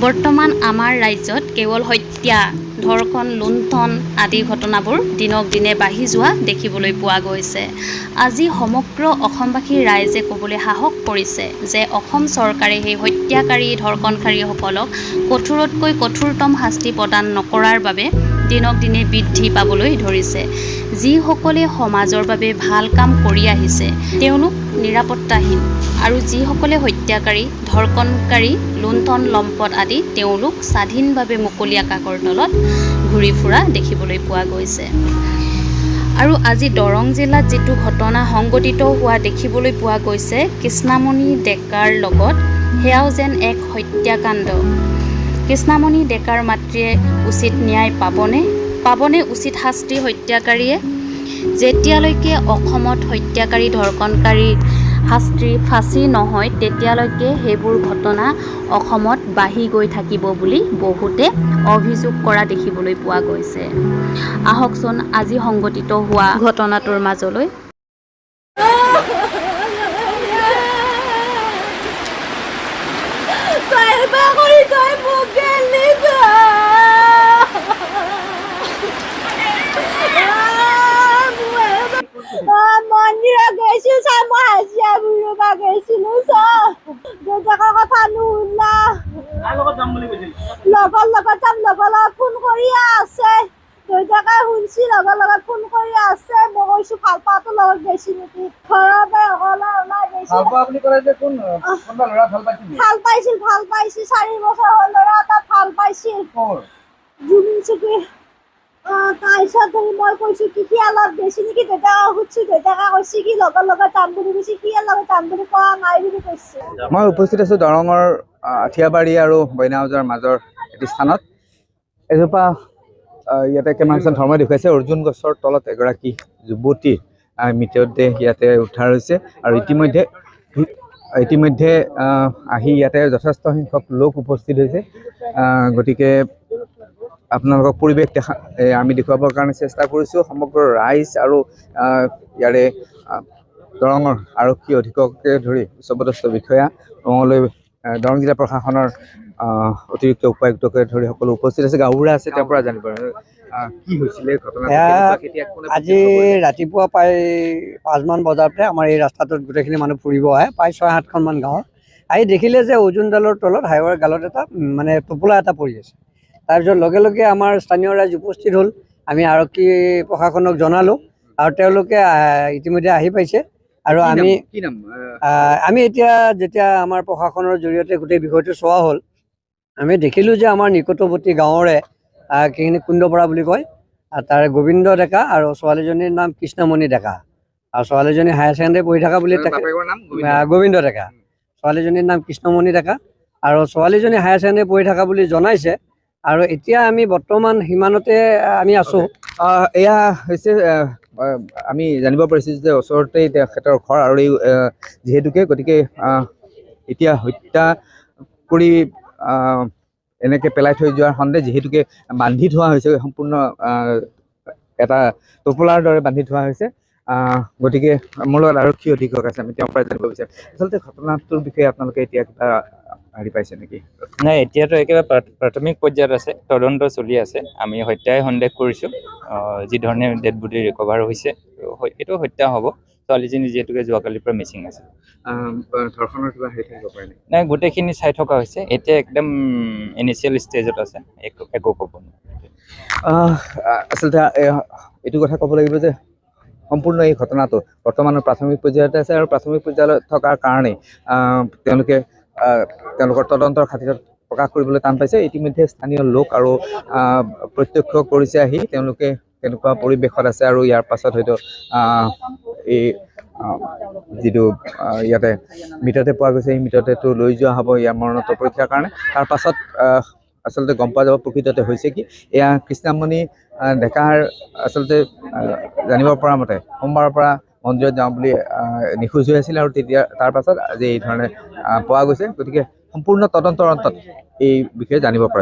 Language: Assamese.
বৰ্তমান আমাৰ ৰাজ্যত কেৱল হত্যা, ধৰ্ষণ, লুণ্ঠন আদি ঘটনাবোৰ দিনক দিনে বাঢ়ি যোৱা দেখিবলৈ পোৱা গৈছে। আজি সমগ্ৰ অসমবাসীৰ ৰাইজে ক'বলৈ সাহস কৰিছে যে অসম চৰকাৰে সেই হত্যাকাৰী, ধৰ্ষণকাৰীসকলক কঠোৰতকৈ কঠোৰতম শাস্তি প্ৰদান নকৰাৰ বাবে দিনক দিনে বৃদ্ধি পাবলৈ ধৰিছে। যিসকলে সমাজৰ বাবে ভাল কাম কৰি আহিছে তেওঁলোক নিৰাপত্তাহীন আৰু যিসকলে হত্যাকাৰী, ধৰ্ষণকাৰী, লুণ্ঠন, লম্পট আদি তেওঁলোক স্বাধীনভাৱে মুকলি আকাশৰ তলত ঘূৰি ফুৰা দেখিবলৈ পোৱা গৈছে। আৰু আজি দৰং জিলাত যিটো ঘটনা সংঘটিত হোৱা দেখিবলৈ পোৱা গৈছে কৃষ্ণামণি ডেকাৰ লগত, সেয়াও যেন এক হত্যাকাণ্ড। কৃষ্ণামণি ডেকাৰ মাতৃয়ে উচিত ন্যায় পাবনে উচিত শাস্তি হত্যাকাৰীয়ে? যেতিয়ালৈকে অসমত হত্যাকাৰী, ধৰ্ষণকাৰী ফাঁচি নহয় তেতিয়ালৈকে সেইবোৰ ঘটনা অসমত বাঢ়ি গৈ থাকিব বুলি বহুতে অভিযোগ কৰা দেখিবলৈ পোৱা গৈছে। আহকচোন আজি সংঘটিত হোৱা ঘটনাটোৰ মাজলৈ। মন্দিৰত গৈছিল ছাৰ, মই হাজিৰা বুলিব গৈছিলো ছাৰ। দেউতাকৰ কথা নুশুনা, লগৰ লগত যাম, লগৰ লগত ফোন কৰিয়ে আছে। দেউতাকে শুনছি, লগৰ লগত ফোন কৰি আছে। মই কৈছো ভাল পাওঁতো লগত গৈছি নেকি, ঘৰৰ পৰা অকলে ওলাই গৈছিল। ভাল পাইছিল 4 বছৰ হ'ল, ল'ৰা এটা ভাল পাইছিল। জুবিন চুকী। তাৰপিছত মই কৈছো কি অলপ বেছি নেকি, দেউতাকে সুধছো, দেউতাকে কৈছে কি লগৰ লগত যাম বুলি কৈছে, কি লগত যাম বুলি কোৱা নাই বুলি কৈছে। মই উপস্থিত আছো দৰঙৰ আঠিয়াবাৰী আৰু বইনাউজাৰ মাজৰ এটি স্থানত। এজোপা ইয়াতে কেমেৰাখন ধৰ্মই দেখুৱাইছে, অৰ্জুন গছৰ তলত এগৰাকী যুৱতী মৃতদেহ ইয়াতে উদ্ধাৰ হৈছে। আৰু ইতিমধ্যে আহি ইয়াতে যথেষ্ট সংখ্যক লোক উপস্থিত হৈছে। গতিকে আপোনালোকক পৰিৱেশ আমি দেখুৱাবৰ কাৰণে চেষ্টা কৰিছোঁ। সমগ্ৰ ৰাইজ আৰু ইয়াৰে দৰঙৰ আৰক্ষী অধীক্ষকে ধৰি উচ্চপদস্থ বিষয়া, দৰং জিলা প্ৰশাসনৰ অতিৰিক্ত উপায়ুক্তকে ধৰি সকলো উপস্থিত আছে। গাঁওবুঢ়া আছে, তেওঁৰ পৰা জানিব কি হৈছিলে ঘটনা। আজি ৰাতিপুৱা প্ৰায় 5মান বজাতে আমাৰ এই ৰাস্তাটোত গোটেইখিনি মানুহ ফুৰিব আহে, প্ৰায় 6-7খনমান গাঁৱৰ। আহি দেখিলে যে অৰ্জুনডালৰ তলত হাইৱেৰ গালত এটা মানে টোপোলা এটা পৰি আছে। তাৰপিছত লগে লগে আমাৰ স্থানীয় ৰাইজ উপস্থিত হ'ল। আমি আৰক্ষী প্ৰশাসনক জনালোঁ আৰু তেওঁলোকে ইতিমধ্যে আহি পাইছে। আৰু আমি এতিয়া যেতিয়া আমাৰ প্ৰশাসনৰ জৰিয়তে গোটেই বিষয়টো চোৱা হ'ল, আমি দেখিলোঁ যে আমাৰ নিকটৱৰ্তী গাঁৱৰে যিখিনি কুণ্ডপাৰা বুলি কয়, তাৰ গোবিন্দ ডেকা আৰু ছোৱালীজনীৰ নাম কৃষ্ণামণি ডেকা। আৰু ছোৱালীজনী হায়াৰ ছেকেণ্ডেৰী পঢ়ি থকা বুলি গোবিন্দ ডেকা, ছোৱালীজনীৰ নাম কৃষ্ণমণি ডেকা। আৰু ছোৱালীজনী হায়াৰ ছেকেণ্ডেৰী পঢ়ি থকা বুলি জনাইছে। আৰু এতিয়া আমি বৰ্তমান সিমানতে আমি আছোঁ। এয়া হৈছে আমি জানিব পাৰিছোঁ যে ওচৰতে তেখেতৰ ঘৰ আৰু এই যিহেতুকে, গতিকে এতিয়া হত্যা কৰি এনেকৈ পেলাই থৈ যোৱাৰ সন্দেহ, যিহেতুকে বান্ধি থোৱা হৈছে, সম্পূৰ্ণ এটা টোপোলাৰ দৰে বান্ধি থোৱা হৈছে। গতিকে মোৰ লগত আৰক্ষী অধীক্ষক আছে, আমি তেওঁৰ পৰা জানিব বিচাৰোঁ আচলতে ঘটনাটোৰ বিষয়ে আপোনালোকে এতিয়া কিবা হেৰি পাইছে নেকি? নাই, এতিয়াতো একেবাৰে প্ৰাথমিক পৰ্যায়ত আছে, তদন্ত চলি আছে। আমি হত্যাই সন্দেহ কৰিছোঁ। যি ধৰণে ডেড বডি ৰিকভাৰ হৈছে এইটো হত্যা হ'ব। ছোৱালীজনী যিহেতুকে যোৱাকালিৰ পৰা মিচিং আছে। ধৰ্ষণৰ কিবা হেৰি থাকিব পাৰে নেকি? নাই, গোটেইখিনি চাই থকা হৈছে, এতিয়া একদম ইনিচিয়েল ষ্টেজত আছে, একো ক'ব নোৱাৰে। আচলতে এইটো কথা ক'ব লাগিব যে সম্পূৰ্ণ এই ঘটনাটো বৰ্তমানৰ প্ৰাথমিক পৰ্যায়তে আছে। আৰু প্ৰাথমিক পৰ্যায়ত থকাৰ কাৰণেই তেওঁলোকৰ তদন্তৰ খাতিৰত প্ৰকাশ কৰিবলৈ টান পাইছে। ইতিমধ্যে স্থানীয় লোক আৰু প্ৰত্যক্ষ কৰিছে আহি, তেওঁলোকে কেনেকুৱা পৰিৱেশত আছে আৰু ইয়াৰ পাছত হয়তো এই যিটো ইয়াতে মৃতদেহ পোৱা গৈছে, সেই মৃতদেহটো লৈ যোৱা হ'ব ইয়াৰ মৰণোত্তৰ পৰীক্ষাৰ কাৰণে। তাৰ পাছত আচলতে গম পোৱা যাব প্ৰকৃততে হৈছে কি। এয়া কৃষ্ণামণি ডেকাৰ আচলতে জানিব পৰা মতে সোমবাৰৰ পৰা মন্দিৰত যাওঁ বুলি নিখোজ হৈ আছিল, আৰু তেতিয়া তাৰ পাছত আজি এই ধৰণে পোৱা গৈছে। গতিকে সম্পূৰ্ণ তদন্তৰ অন্তত এই বিষয়ে জানিব পৰা